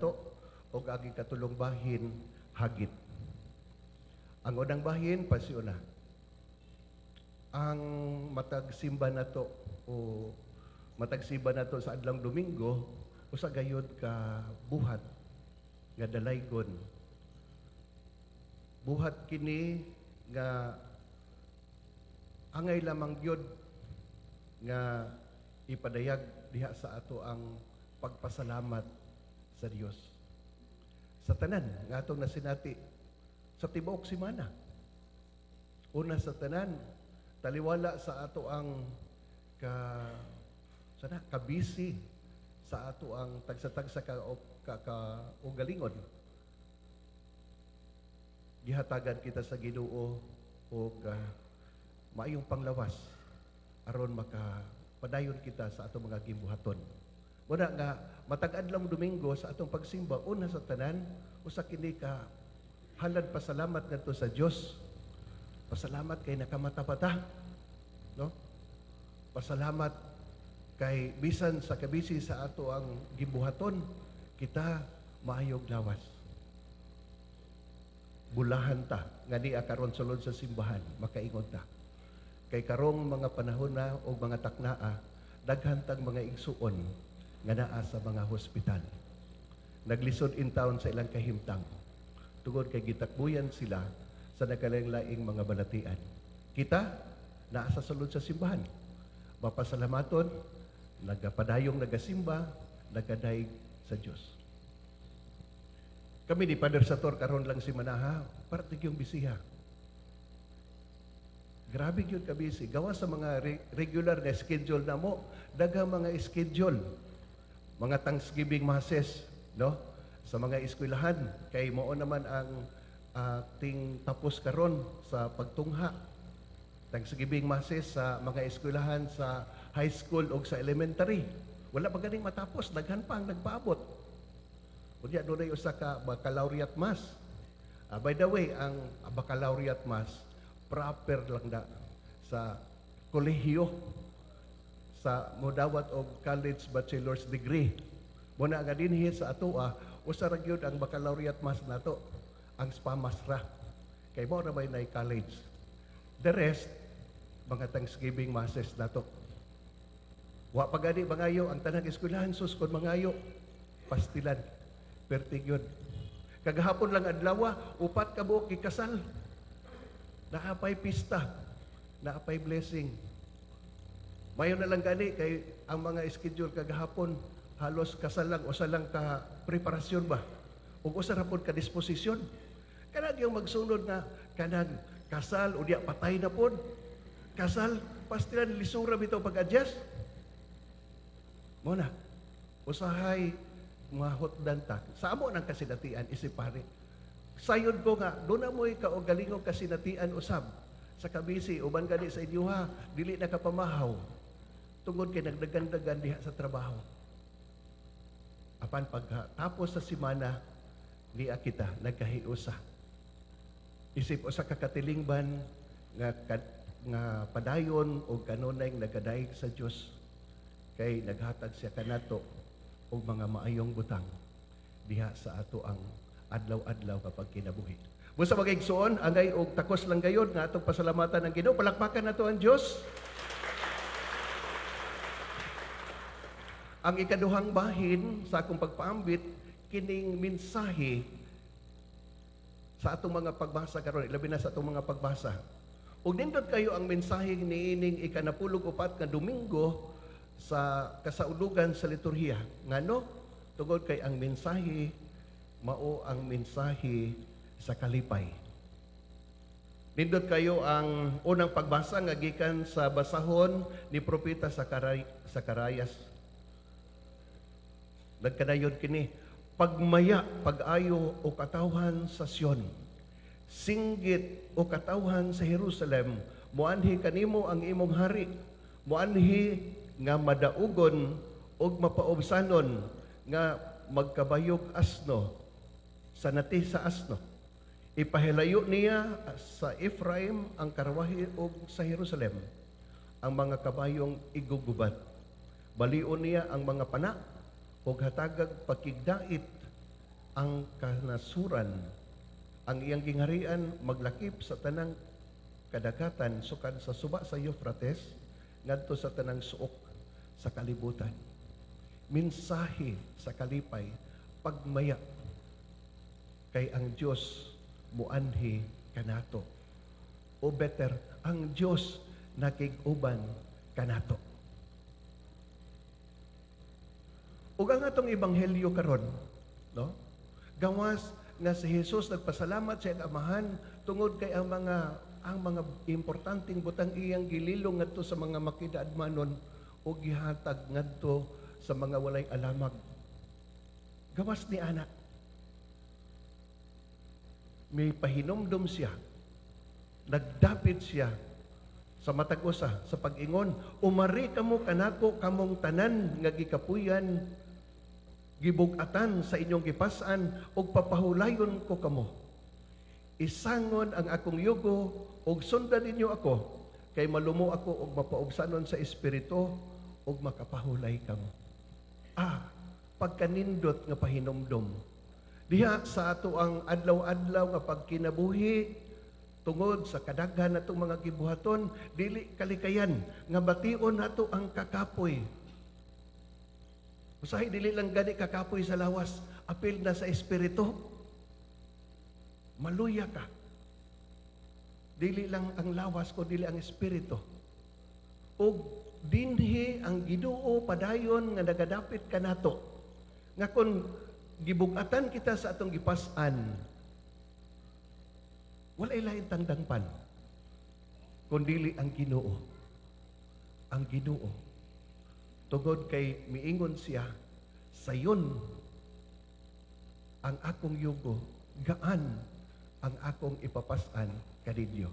to o agi katulong bahin hagit. Ang unang bahin pasiuna. Ang matag simba nato o matag simba nato sa adlang Domingo usa gayud ka buhat nga dalaygon. Buhat kini nga angay lamang gyud nga ipadayag diha sa ato ang pagpasalamat sa Dios. Sa tanan nga atong nasinati sa tibuok semana. Una sa tanan, taliwala sa ato ang kabisi sa ato ang tagsa-tagsa ka ugalingon. Gihatagan kita sa Ginoo og maayong panglawas aron makapadayon kita sa atong mga gimbuhaton. Muna nga matag-adlong Domingo sa atong pagsimba, una sa tanan usa kini ka halad pasalamat ngadto sa Dios. Pasalamat kay nakamatapata, no? Pasalamat kay bisan sa kabisi sa ato ang gimbuhaton, kita maayog lawas. Bulahan ta nga di karon sulod sa simbahan, makaingon ta. Kay karong mga panahon na o mga taknaa, daghan tag mga igsuon nga naa sa mga hospital. Naglisod in town sa ilang kahimtang. Tungod kay gitakbuyan sila sa nagkalaing-laing mga balatian. Kita, naa sa sulod sa simbahan. Mapasalamaton, nagapadayong nagasimba, nagadaig sa Diyos. Kami ni Padre Sator karon lang si Manaha, parte yung bisiha. Grabe yun kabisi. Gawa sa mga regular na schedule na mo, daghang mga schedule, mga Thanksgiving masses, no? Sa mga eskwelahan, kay mo naman ang ting tapos karon sa pagtungha. Thanksgiving masses sa mga eskwelahan sa high school o sa elementary. Wala pa ganing matapos, daghan pa ang nagpaabot. Unya doon ay usa ka baccalaureate mass. By the way, ang baccalaureate mass proper lang da sa kolehiyo sa modawat og college bachelor's degree. Muna nga dinhi sa atoa, usa ra gyud ang baccalaureate mass nato, ang SPAMAS ra. Kay mo ra may nay college. The rest, mga Thanksgiving masses nato. Wa pa gani mangayo ang tanang eskwelahan sus kon mangayo pastilan. Pertig yun. Kagahapon lang adlaw, upat ka buok gikasal. Naapay pista, naapay blessing. Mayon na lang gani kay ang mga schedule kagahapon halos kasal lang usa lang ka preparasyon ba. Ug usa ra pod ka disposisyon. Kanang yung magsunod na kanang kasal o diya patay na pod. Kasal pastilan lisura bitaw pag-adjust. Mo na. Usahay mga hotdan ta. Sa amo ng kasinatian isipare. Sayod ko nga, doon na mo'y kaugalingong kasinatian usab. Sa kabisi, uban gani sa inyo ha, dili na kapamahaw. Tungod kay nagdagan-dagan diha sa trabaho. Apan pagtapos sa simana, niya kita, nagkahiusa. Isip usa ka katilingban nga padayon o kanunay nagadaig sa Dios kay naghatag siya kanato o mga maayong butang diha sa ato ang adlaw-adlaw kapag kinabuhi. Busa magigsuon, angay og takos lang gayod nga atong pasalamatan ng Ginoo. Palakpakan nato ang Dios. Ang ikaduhang bahin sa akong pagpaambit kining mensahe sa atong mga pagbasa karon, ilabi na sa atong mga pagbasa. Ug nindot kayo ang mensahe niining ikanapulog upat nga Domingo sa kasaulugan sa liturhiya. Ngano? Tungod kay ang mensahe mao ang mensahe sa kalipay. Nindot kayo ang unang pagbasa nga gikan sa basahon ni propeta Zacarias. Nagkadayon kini, pagmaya, pag-ayo o katawhan sa Sion. Singgit o katawhan sa Jerusalem, muanhi kanimo ang imong hari. Muanhi nga madaugon o mapaobsanon nga magkabayog asno sa nati sa asno. Ipahilayo niya sa Ephraim ang karwahe o sa Jerusalem ang mga kabayong igugubat. Balion niya ang mga pana o hatagag pakigdait ang kanasuran, ang iyang gingharian maglakip sa tanang kadagatan sukad sa suba sa Euphrates ngadto sa tanang suok sa kalibutan. Mensahe sa kalipay pagmaya kay ang Dios muanhi kanato. O better, ang Dios nakig-uban kanato. Ug ang atong ebanghelyo karon, no? Gawas nga si Jesus nagpasalamat sa iyang amahan tungod kay ang mga importanteng butang iyang gililong ngadto sa mga makidaadmanon o gihatag ngadto sa mga walay alamag. Gawas ni ana. May pahinomdom siya. Nagdapit siya sa matag usa sa pag-ingon, umari kamo kanako kamong tanan nga gikapuyan gibug-atan sa inyong gipas-an ug papahulayon ko kamo. Isangon ang akong yugo ug sundan ninyo ako kay malumo ako ug mapaubsanon sa espiritu ug makapahulay kamo. Pagkanindot nga pahinomdom. Diha sa ato ang adlaw-adlaw nga pagkinabuhi tungod sa kadaghan natong mga gibuhaton, dili kalikayan nga bation nato ang kakapoy. Usahay dili lang gani kakapoy sa lawas, apil na sa espiritu. Maluya ka. Dili lang ang lawas ko, dili ang espiritu. Og dinhi ang Ginoo padayon nga nagadapit kanato. Nga kun gibug-atan kita sa atong gipas-an, walay lain tangdangpan kundili ang Ginoo. Ang Ginoo. Tungod kay miingon siya, sayon ang akong yugo, gaan ang akong ipapasan kadidyo.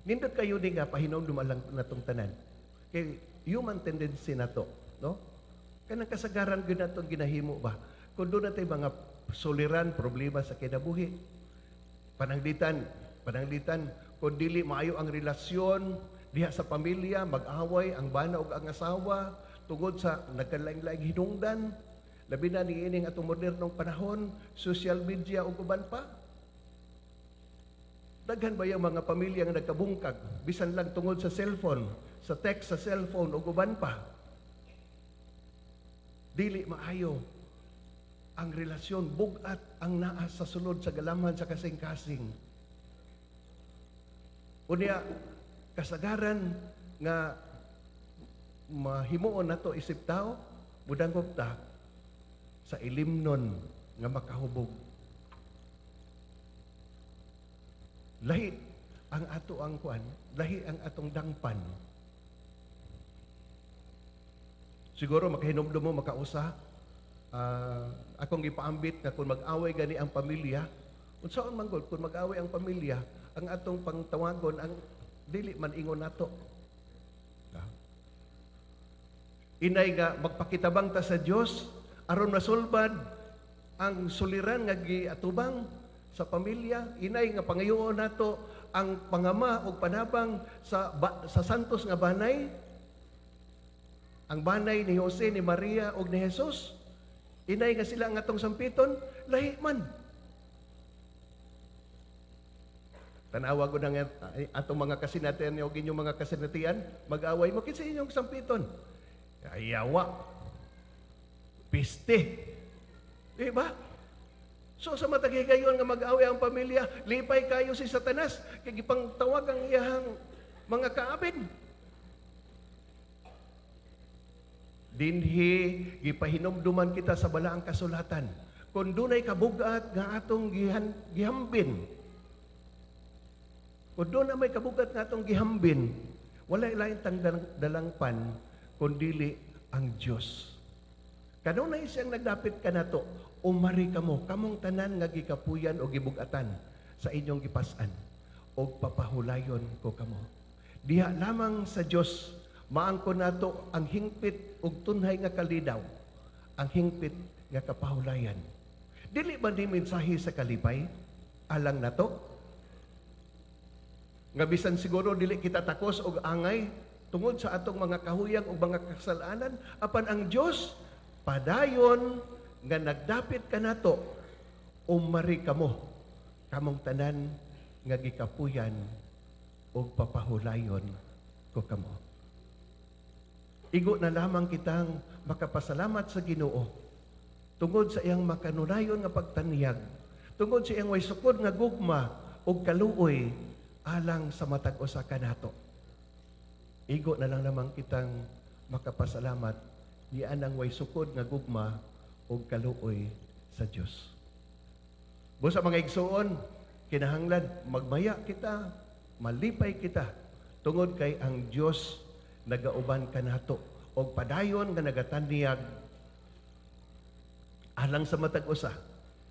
Nindot kayo di nga pahinomdom lang natong tanan. Kay human tendency nato, no? Kanang kasagaran gyud natong ginahimo ba? Kung doon natin mga soliran, problema sa kinabuhi, pananglitan, kung dili maayo ang relasyon, diha sa pamilya, mag-away, ang bana o ang asawa, tungod sa nagkalaing-laing hinungdan, labi na ni ining atong modernong panahon, social media o uban pa. Daghan ba yung mga pamilya nga nagkabungkag, bisan lang tungod sa cellphone, sa text sa cellphone o uban pa. Dili maayo ang relasyon, bugat ang naas sa sulod sa galaman sa kasing-kasing. Unya, kasagaran nga mahimuon nato isip tao, mudangop ta sa ilimnon nga makahubog. Lahi ang ato ang kuan, lahi ang atong dangpan. Siguro makahinomdom mo makausa, akong gipaambit na kung mag-away gani ang pamilya, unsaon man gud kung mag-away ang pamilya, ang atong pangtawagon ang dili man ingon nato. Inay nga magpakitabang ta sa Dios aron masulbad ang suliran nga giatubang sa pamilya. Inay nga pangayoon nato ang pangama ug panabang sa santos nga banay, ang banay ni Jose, ni Maria ug ni Jesus. Inay nga sila ang atong sampiton, lahi man. Tanawa ko na nga atong mga kasinatian o inyong mga kasinatian, mag-away mo kinsa inyong sampiton. Ayawa. Piste. Diba? So sa matagi kayo nga mag-away ang pamilya, lipay kayo si Satanas, kay gipang tawag ang iyang mga kaabin. Dinhi gipahinomduman kita sa balaang kasulatan. Kung dunay kabugat nga atong gihambin, kung doon na may kabugat nga atong gihambin, wala ilain tang dalangpan, kundili ang Diyos. Kanunay siyang nagdapit ka na to, umari kamo, kamong tanan nga gikapuyan o gibugatan sa inyong gipasan, o papahulayon ko kamo. Diha lamang sa Diyos, maangko nato ang hingpit ug tunhay nga kalidaw, ang hingpit nga kapahulayan. Dili ba ni mensahe sa kalipay? Alang nato? Nga bisan siguro dili kita takos og angay tungod sa atong mga kahuyang o mga kasalanan, apan ang Dios padayon nga nagdapit kanato umari kamo kamong tanan nga gikapuyan ug papahulayon ko kamo. Igo na lamang kitang makapasalamat sa Ginoo tungod sa iyang makanunayon nga pagtaniyag, tungod sa iyang way sukod nga gugma ug kaluoy alang sa matag usa kanato. Igo na lang lamang kitang makapasalamat ni anang way sukod nga gugma ug kaluoy sa Dios. Busa mga igsuon, kinahanglan magmaya kita, malipay kita tungod kay ang Dios nagauban kanato og padayon nga nagatanyag alang sa matag usa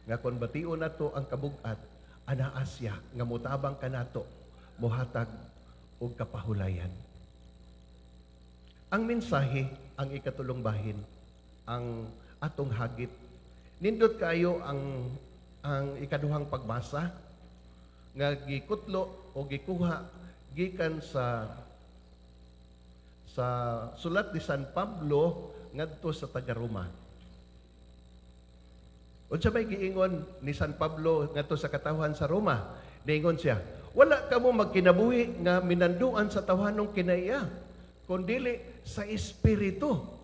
nga kon bation nato ang kabug-at anaa siya nga mutabang kanato mohatag og kapahulayan. Ang mensahe, ang ikatulong bahin, ang atong hagit. Nindot kayo ang ikaduhang pagbasa nga gikutlo o gikuha gikan sa sulat ni San Pablo ngadto sa taga-Roma. Unsa may giingon ni San Pablo ngadto sa katawhan sa Roma? Niingon siya, wala kamo magkinabuhi nga minanduan sa tawhanong kinaiya, kundi sa Espiritu.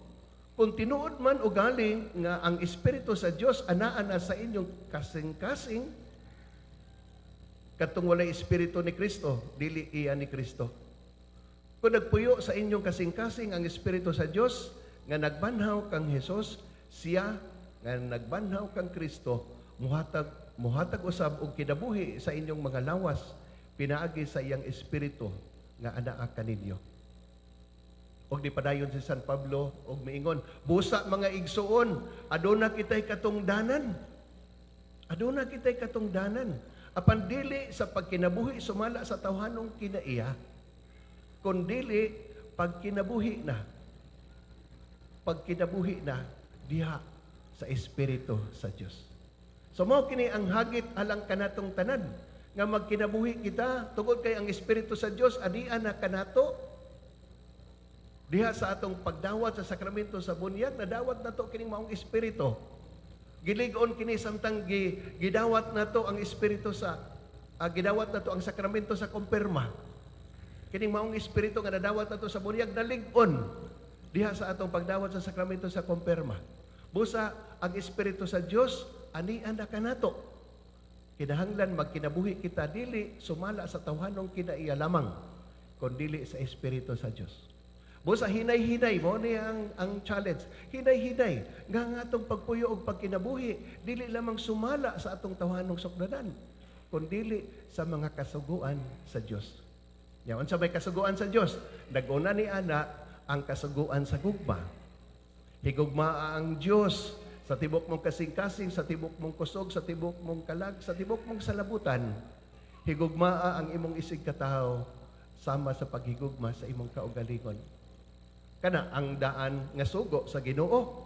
Kung tinuod man o galing nga ang Espiritu sa Dios anaa na sa inyong kasing-kasing, katong walay Espiritu ni Kristo, dili iya ni Kristo. Kung nagpuyo sa inyong kasing-kasing ang Espiritu sa Dios nga nagbanhaw kang Hesus, siya nga nagbanhaw kang Kristo, muhatag usab og kinabuhi sa inyong mga lawas, pinaagi sa iyang Espiritu nga anaa kaninyo. Og di padayon si San Pablo og miingon, busa mga igsuon, aduna kitay katungdanan. Aduna kitay katungdanan. Apan dili sa pagkinabuhi sumala sa tawhanong kinaiya, kundili pagkinabuhi na. Pagkinabuhi na diha sa Espiritu sa Dios. So mao kini ang hagit alang kanatong tanan nga magkinabuhi kita tungod kay ang Espiritu sa Dios adian na kanato. Diha sa atong pagdawat sa sakramento sa bunyag, nadawat nato kining maong Espiritu. Gilig-on kini samtang gidawat nato ang Espiritu sa gidawat nato ang sakramento sa kumpirma. Kining maong Espiritu nga nadawat nato sa bunyag nalig-on diha sa atong pagdawat sa sakramento sa kumpirma. Busa ang Espiritu sa Dios anian na kanato. Kinahanglan magkinabuhi kita dili sumala sa tawhanong kinaiya lamang, kundi sa Espiritu sa Dios. Busa hinay-hinay mo ni ang challenge. Hinay-hinay nga ang atong pagpuyo og pagkinabuhi dili lamang sumala sa atong tawhanong sukdanan, kundi sa mga kasuguan sa Dios. Nya unsa may kasuguan sa Dios? Naguna ni ana ang kasuguan sa gugma. Higugmaa ang Dios sa tibok mong kasing-kasing, sa tibok mong kusog, sa tibok mong kalag, sa tibok mong salabutan. Higugmaa ang imong isig katao sama sa paghigugma sa imong kaugalingon. Kana ang daan nga sugo sa Ginoo.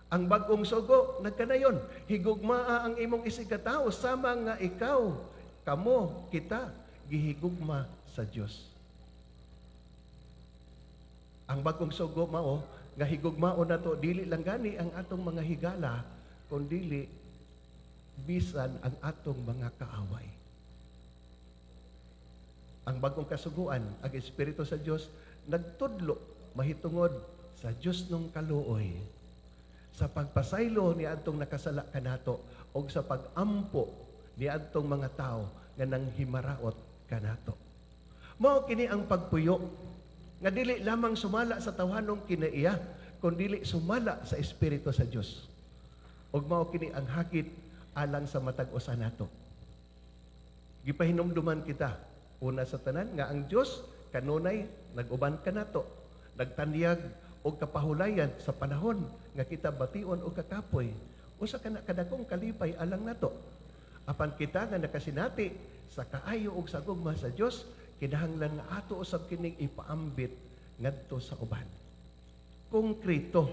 Ang bag-ong sugo nagkanayon. Higugmaa ang imong isig katao sama nga ikaw, kamo, kita gihigugma sa Dios. Ang bagong sugo mao nga higugmao nato dili lang gani ang atong mga higala kundi bisan ang atong mga kaaway. Ang bagong kasuguan, ang Espiritu sa Dios nagtudlo mahitungod sa Dios nung kaluoy, sa pagpasaylo ni adtong nakasala kanato o sa pagampo ni adtong mga tao nga nanghimaraot kanato. Mao kini ang pagpuyo nga dili lamang sumala sa tawhanong kinaiya, kundi sumala sa Espiritu sa Dios. Ug mao kini ang hagit alang sa matag usa nato. Gipahinumduman kita una sa tanan nga ang Dios kanunay nag-uban kanato, nagtanyag og kapahulayan sa panahon nga kita bation og kakapoy. Usa kana kadakong kalipay alang nato. Apan kita nga nakasinati sa kaayo og sa gugma sa Dios, kinahanglan nga ato usab kining ipaambit ngadto sa uban. Konkreto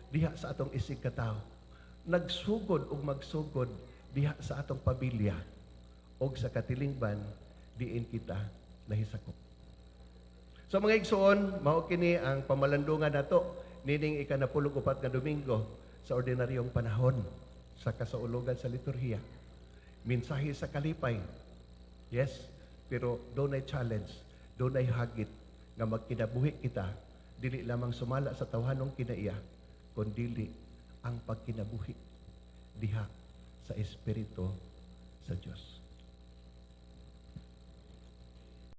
diha sa atong isig katao. Nagsugod og magsugod diha sa atong pamilya og sa katilingban diin kita nahisakop. So mga igsoon, mao kini ang pamalandungan nato nining ikanapulog-upat nga Domingo sa ordinaryong panahon sa kasaulugan sa liturhiya. Mensahe sa kalipay. Yes, pero doon ay challenge, doon ay hagit nga magkinabuhi kita, dili lamang sumala sa tawhanong kinaiya, kundi ang pagkinabuhi diha sa Espiritu sa Diyos.